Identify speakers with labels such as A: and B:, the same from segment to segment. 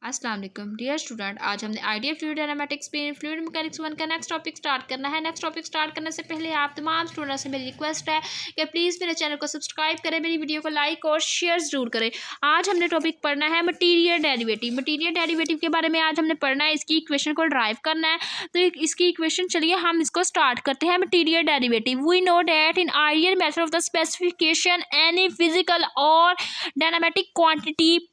A: अस्सलाम वालेकुम dear student. आज हमने आइडिया फ्लूइड डायनामेटिक्स पे फ्लूइड मैकेनिक्स 1 का नेक्स्ट टॉपिक स्टार्ट करना है। नेक्स्ट टॉपिक स्टार्ट करने से पहले आप तमाम स्टूडेंट्स से मेरी रिक्वेस्ट है कि प्लीज़ मेरे चैनल को सब्सक्राइब करें, मेरी वीडियो को लाइक और शेयर ज़रूर करें। आज हमने टॉपिक पढ़ना है मटीरियल डेरिवेटिव। मटीरियल डेरिवेटिव के बारे में आज हमने पढ़ना है, इसकी इक्वेशन को ड्राइव करना है। तो इसकी इक्वेशन चलिए हम इसको स्टार्ट करते हैं। Material derivative, we know that in ideal method of the specification any physical और dynamic quantity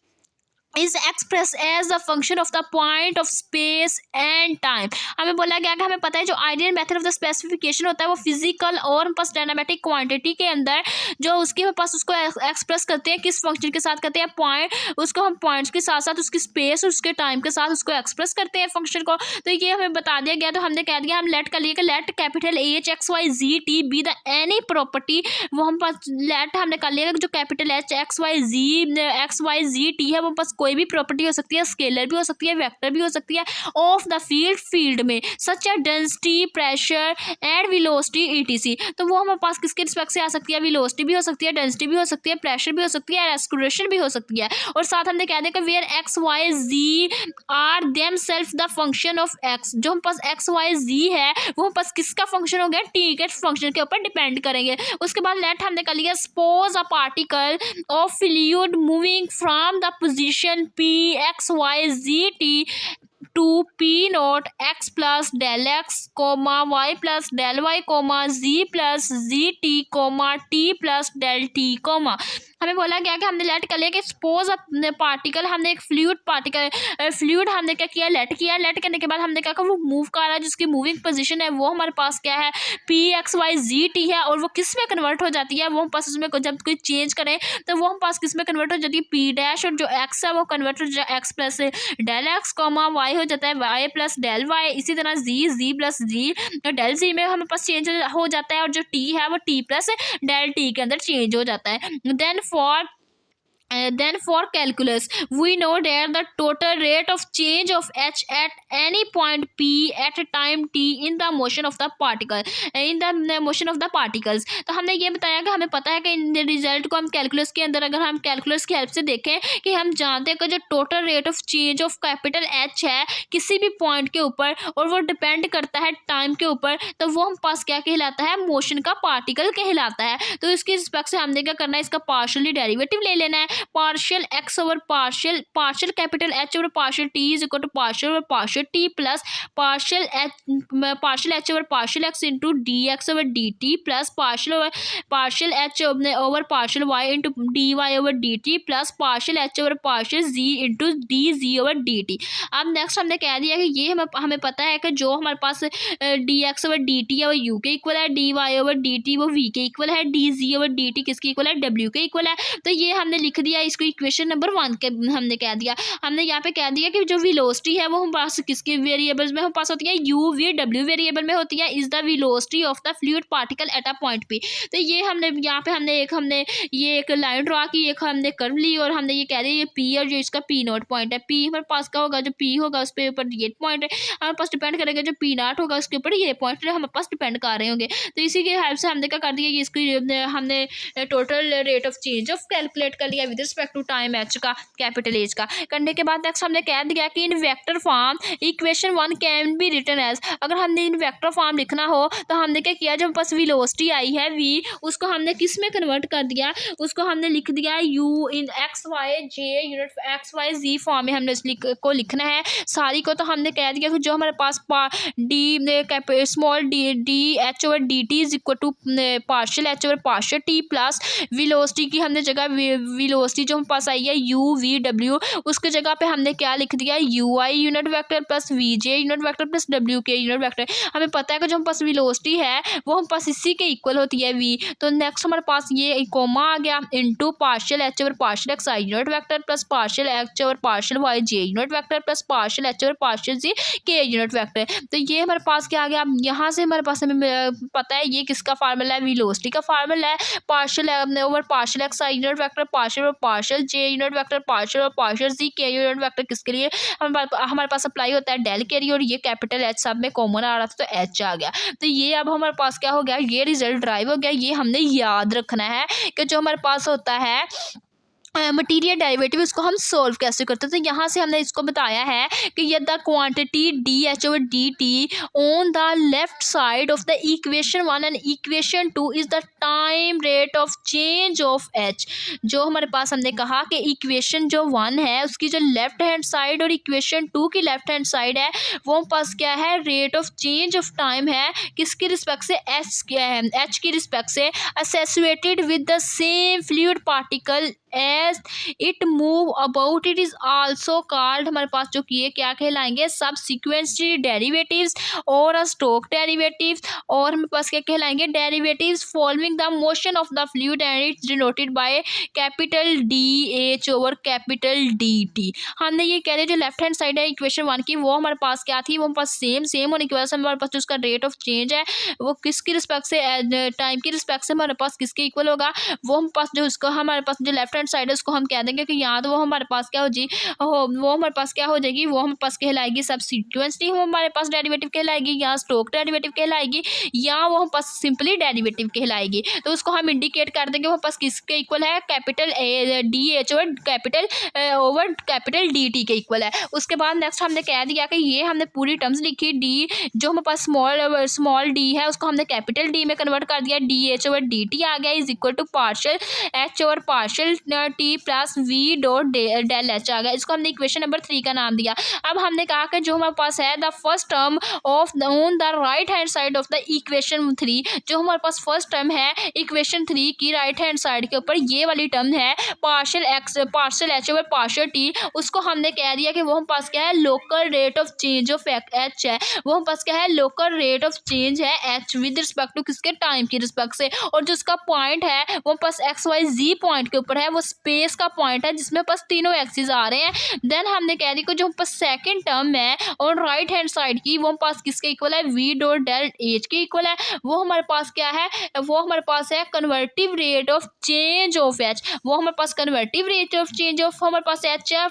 A: is express as the function of the point of space and time. हमें बोला गया कि हमें पता है जो ideal method of the specification होता है वो फिजिकल और पास डायनामेटिक क्वांटिटी के अंदर जो उसके पास उसको एक्सप्रेस करते हैं, किस फंक्शन के साथ करते हैं, पॉइंट, उसको हम पॉइंट्स के साथ साथ उसकी स्पेस और उसके टाइम के साथ उसको एक्सप्रेस करते हैं फंक्शन को। तो ये हमें बता दिया गया। तो हमने कह दिया हम लेट कर लिए कि let capital H X Y Z T be the any property. वो हम पास लेट हमने कर लिया जो capital H X Y Z T है वो पास कोई भी प्रॉपर्टी हो सकती है, स्केलर भी हो सकती है, वेक्टर भी हो सकती है ऑफ द फील्ड में such a density, pressure and velocity etc. तो वो हमारे पास किसके रिस्पेक्ट से आ सकती है, वेलोसिटी भी हो सकती है, डेंसिटी भी हो सकती है, प्रेशर भी हो सकती है, एक्सक्लूशन भी हो सकती है। और साथ हमने कह दिया कि where X Y Z are themselves the function of X. जो हम पास एक्स वाई जी है वो हम पास किसका फंक्शन हो गया, टी के फंक्शन के ऊपर डिपेंड करेंगे। उसके बाद लेट हमने कर लिया suppose a particle of fluid moving from the position P X Y Z T to P naught X plus del X comma Y plus del Y comma Z plus Z T comma T plus del T comma. हमें बोला गया कि हमने late कर लिया कि suppose particle, हमने एक फ्लूइड हमने क्या किया, लेट किया। लेट करने के बाद हमने क्या कहा वो मूव कर रहा है, जिसकी मूविंग पोजीशन है वो हमारे पास क्या है, P X Y Z T है। और वो किस में कन्वर्ट हो जाती है, वो हम पास उसमें जब कोई चेंज करें तो वो हम पास किस में कन्वर्ट हो जाती है, पी डैश, और जो एक्स है वो कन्वर्ट हो जाए X plus del X comma Y हो जाता है वाई प्लस डेल वाई। इसी तरह जी प्लस जी डेल जी में हमें पास चेंज हो जाता है, और जो टी है वो टी प्लस डेल टी के अंदर चेंज हो जाता है। Then for calculus, we know that the total rate of change of h at any point p at a time t in the motion of the particles। तो हमने ये बताया कि हमें पता है कि इन रिजल्ट को हम कैलकुलस के अंदर, अगर हम कैलकुलस की हेल्प से देखें कि हम जानते हैं कि जो total rate of change of capital H है किसी भी पॉइंट के ऊपर और वो डिपेंड करता है टाइम के ऊपर, तो वो हम पास क्या कहलाता है, मोशन का पार्टिकल कहलाता है। तो इसके रिस्पेक्ट से हमने क्या करना है, इसका पार्शियली डेरिवेटिव ले लेना है। Partial X over partial capital H over partial T is equal to partial over partial T plus partial H over partial X into D X over D T plus partial H over partial Y into D Y over D T plus partial H over partial Z into D ji over D T. अब next हमने कह दिया कि ये हमें पता है कि जो हमारे पास D X over D T है वो यू के इक्वल है, D Y over D T वो वी के इक्वल है, डी जी ओवर डी टी किसके इक्वल है, डब्ल्यू के इक्वल है। तो ये हमने लिख दिया, इसको इक्वेशन नंबर 1 के हमने कह दिया। हमने यहाँ पे कह दिया कि जो वेलोसिटी है वो हम पास किसके वेरिएबल्स में हम पास होती है, यू वी डब्ल्यू वेरिएबल में होती है, is the velocity of the fluid particle at a point P. तो ये हमने यहाँ पे हमने ये एक लाइन ड्रा की, एक हमने कर्व ली और हमने ये कह दिया ये पी और जो इसका पी नोट पॉइंट है, पी हमारे पास का होगा, जो पी होगा उस पर ऊपर ये पॉइंट है हमारे पास डिपेंड करेगा, जो पी नॉट होगा उसके ऊपर ये पॉइंट हमारे पास डिपेंड कर रहे होंगे। तो इसी के हेल्प से हमने क्या कर दिया, ये इसको हमने total rate of change of calculate कर लिया with respect to time H का, कैपिटल एच का। करने के बाद नेक्स्ट हमने कह दिया कि in vector form equation 1 can be written as. अगर हमने इन वेक्टर फॉर्म लिखना हो तो हमने क्या किया, जो पास वेलोसिटी आई है वी, उसको हमने किस में कन्वर्ट कर दिया, उसको हमने लिख दिया U in X Y J unit X Y Z form में हमने को लिखना है सारी को। तो हमने कह दिया कि जो हमारे पास D small D H over D T is equal to partial H over partial T plus velocity की हमने जगह वेलोसिटी जो हम पास आई है यू वी डब्ल्यू, उसके जगह पे हमने क्या लिख दिया, U I unit vector plus V J unit vector plus W K unit vector. हमें पता है कि जो हम पास वेलोसिटी है वो हम पास इसी के इक्वल होती है वी। तो नेक्स्ट हमारे पास ये कोमा आ गया into partial H over partial X I unit vector plus partial H over partial Y J unit vector plus partial H over partial G K unit vector. तो ये हमारे पास क्या आ गया, यहाँ से हमारे पास हमें पता है ये किसका फार्मूला है, वेलोसिटी का फार्मूला है, partial over partial X I unit vector partial over partial J unit vector partial और partial G K unit vector किसके लिए हमारे पास अप्लाई होता है, डेल के लिए। और ये कैपिटल एच सब में कॉमन आ रहा था तो एच आ गया। तो ये अब हमारे पास क्या हो गया, ये रिजल्ट ड्राइव हो गया। ये हमने याद रखना है कि जो हमारे पास होता है मटीरियल डेरिवेटिव इसको हम सोल्व कैसे करते हैं। तो यहाँ से हमने इसको बताया है कि ये the quantity dH/dt on the left side of the equation 1 and equation 2 is the time rate of change of H। जो हमारे पास हमने कहा कि इक्वेशन जो 1 है उसकी जो लेफ्ट हैंड साइड और इक्वेशन 2 की लेफ्ट हैंड साइड है वो हमारे पास क्या है, rate of change of time है, किसकी रिस्पेक्ट से, H क्या है, H की रिस्पेक्ट से, associated with the same fluid particle as it move about it is also called, हमारे पास जो किए क्या कहलाएंगे, सबसीक्वेंसली डेरिवेटिव्स और स्टोक डेरिवेटिव्स, और हमारे पास क्या कहलाएंगे, derivatives following the motion of the fluid and it's denoted by capital DH ओवर कैपिटल DT। हमने ये कह रहे जो लेफ्ट हैंड साइड है इक्वेशन 1 की वो हमारे पास क्या थी, वो हमारे पास सेम होने की वजह से हमारे पास जो उसका रेट ऑफ चेंज है वो किसकी रिस्पेक्ट से, टाइम की रिस्पेक्ट से हमारे पास किसके इक्वल होगा, वो हमारे पास जो उसको हमारे पास जो लेफ्ट हैंड साइड है उसको हम कह देंगे कि या तो वो हमारे पास क्या हो जी वो हमारे पास क्या हो जाएगी, वो हमारे पास कहलाएगी सबसीक्वेंसली वो हमारे पास डेरिवेटिव कहलाएगी, या स्टोक डेरिवेटिव कहलाएगी, या वो हमारे पास सिंपली डेरिवेटिव कहलाएगी। तो उसको हम इंडिकेट कर देंगे वो पास किसके इक्वल है, कैपिटल DH ओवर कैपिटल DT के इक्वल है। उसके बाद नेक्स्ट हमने कह दिया कि ये हमने पूरी टर्म्स लिखी, डी जो हमारे पास स्मॉल d है उसको हमने कैपिटल D में कन्वर्ट कर दिया, DH ओवर DT आ गया is equal to partial H over partial T plus V dot del H आ गया। इसको हमने इक्वेशन नंबर 3 का नाम दिया। अब हमने कहा कि जो हमारे पास है the first term of on the right hand side of the equation 3, जो हमारे पास फर्स्ट टर्म है इक्वेशन 3 की राइट हैंड साइड के ऊपर ये वाली टर्म है partial H over partial T, उसको हमने कह दिया कि वो हम पास क्या है, local rate of change of H है, वो हम पास क्या है, लोकल रेट ऑफ चेंज है H विद रिस्पेक्ट टू किसके, टाइम की रिस्पेक्ट से, और जो उसका पॉइंट है वो पास XYZ पॉइंट के ऊपर है, वो स्पेस का पॉइंट है जिसमें पास तीनों एक्सिस आ रहे हैं। देन हमने कह दी कि जो पास सेकंड टर्म है और राइट हैंड साइड की वो पास किसके इक्वल है, V डॉट डेल H के इक्वल है, वो हमारे पास क्या है, वो हमारे पास है convective rate of change of H, वो हमारे पास convective rate of change of हमारे पास H है,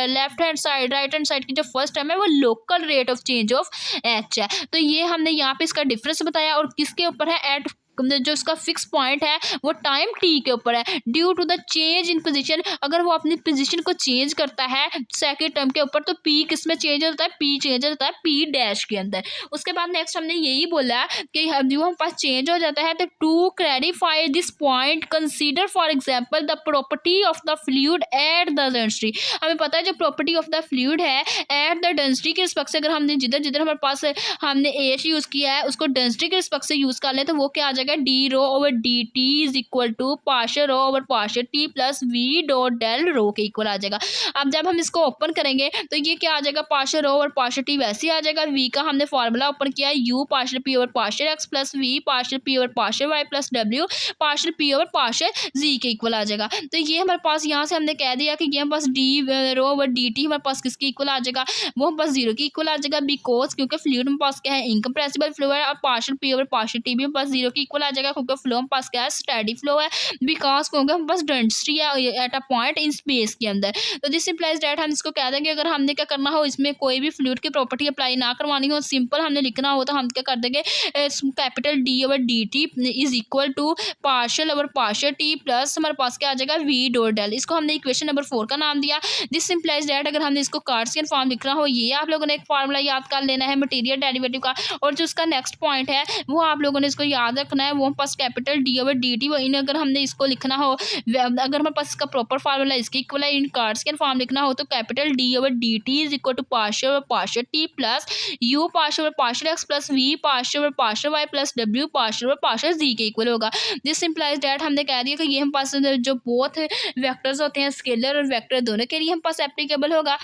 A: left hand side right hand side की जो फर्स्ट टर्म है वो local rate of change of H है। तो ये हमने यहाँ पे इसका डिफरेंस बताया, और किसके ऊपर है, एट जो इसका फिक्स पॉइंट है वो टाइम T के ऊपर है, due to the change in position, अगर वो अपनी पोजीशन को चेंज करता है सेकंड टर्म के ऊपर तो P किस में चेंज होता है, P चेंज होता है P डैश के अंदर। उसके बाद नेक्स्ट हमने यही बोला कि जो हम पास चेंज हो जाता है तो to clarify this point consider for example the property of the fluid at the density. हमें पता है जो प्रॉपर्टी ऑफ द फ्लूइड है एट द डेंसिटी के रिस्पेक्ट से, अगर हमने जिधर जिधर हमारे पास हमने H यूज़ किया है उसको डेंसिटी के रिस्पेक्ट से यूज़ कर ले तो वो क्या आ जाएगा, D rho over DT is equal to partial rho over partial T plus V dot del rho के इक्वल आ जाएगा। अब जब हम इसको ओपन करेंगे तो ये क्या आ जाएगा, partial rho over partial T वैसे ही आ जाएगा, V का हमने फॉर्मूला ओपन किया है U partial P over partial X plus V partial P over partial Y plus W partial P over partial Z के इक्वल आ जाएगा। तो ये हमारे पास यहाँ से हमने कह दिया कि ये हमारे पास D रो ओवर DT हमारे पास किसके इक्वल आ जाएगा, वो हमारे पास 0 की इक्वल आ जाएगा, बिकॉज क्योंकि फ्लूइड में पास क्या है, इनकम्प्रेसिबल फ्लो है, और partial P over partial T भी हमारे पास 0 की इक्वल आ जाएगा क्योंकि फ्लो में पास क्या है, स्टेडी फ्लो है, बिकॉज क्योंकि हमारे पास डेंसिटी है at a point in space के अंदर। तो दिस इंप्लाइज दैट हम इसको कह देंगे अगर हमने क्या करना हो इसमें कोई भी फ्लूइड की प्रॉपर्टी अप्लाई ना करवानी हो, सिंपल हमने लिखना हो तो हम क्या कर देंगे, capital D over DT is equal to partial over partial T plus हमारे पास क्या आ जाएगा, V डॉट डेल। इसको हमने इक्वेशन नंबर 4 का नाम दिया। दिस इंप्लाइज दैट अगर हमने इसको कार्टेशियन फॉर्म लिखना हो, ये आप लोगों ने एक फार्मूला याद कर लेना है मटेरियल डेरिवेटिव का, और जो उसका नेक्स्ट पॉइंट है वो आप लोगों ने इसको याद रखना है, वो पास कैपिटल D ओवर DT इन अगर हमने इसको लिखना हो, अगर हमारे पास इसका प्रॉपर फार्मूला इसके इक्वल है, इन कार्टेशियन फॉर्म लिखना हो तो capital D over DT is equal to partial over partial T plus U partial over partial X plus V partial over partial Y plus W partial over partial Z के equal होगा। This implies that हमने कह दिया कि ये हम पास जो both vectors होते हैं स्केलर और वेक्टर दोनों के लिए हम पास एप्लीकेबल होगा,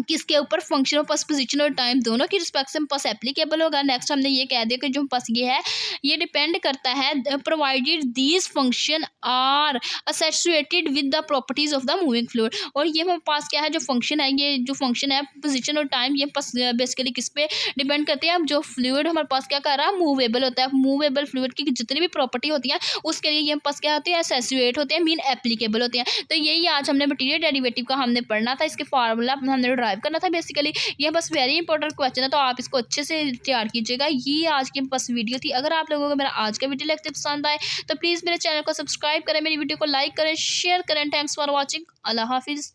A: किसके ऊपर, फंक्शन ऑफ पास पोजीशन और टाइम दोनों की रिस्पेक्ट से पास एप्लीकेबल होगा। नेक्स्ट हमने ये कह दिया कि जो पास ये है ये डिपेंड करता है provided these function are associated with the properties of the moving fluid. और ये हमारे पास क्या है, जो फंक्शन है, ये जो फंक्शन है पोजीशन और टाइम ये पास बेसिकली किस पे डिपेंड करते हैं, जो फ्लूइड हमारे पास क्या कर रहा है, मूवेबल होता है, मूवेबल फ्लूइड की जितनी भी प्रॉपर्टी होती है उसके लिए ये हमारे पास क्या होती है, एसोसिएट होते हैं, मीन एप्लीकेबल होते हैं। तो यही आज हमने मटीरियल डेरिवेटिव का हमने पढ़ना था, इसके फार्मूला हमने ड्राइव करना था बेसिकली। ये बस वेरी इंपॉर्टेंट क्वेश्चन है, तो आप इसको अच्छे से तैयार कीजिएगा। ये आज की बस वीडियो थी। अगर आप लोगों को मेरा आज का वीडियो लेक्चर पसंद आए तो प्लीज़ मेरे चैनल को सब्सक्राइब करें, मेरी वीडियो को लाइक करें, शेयर करें। Thanks for watching. अल्लाह हाफिज़।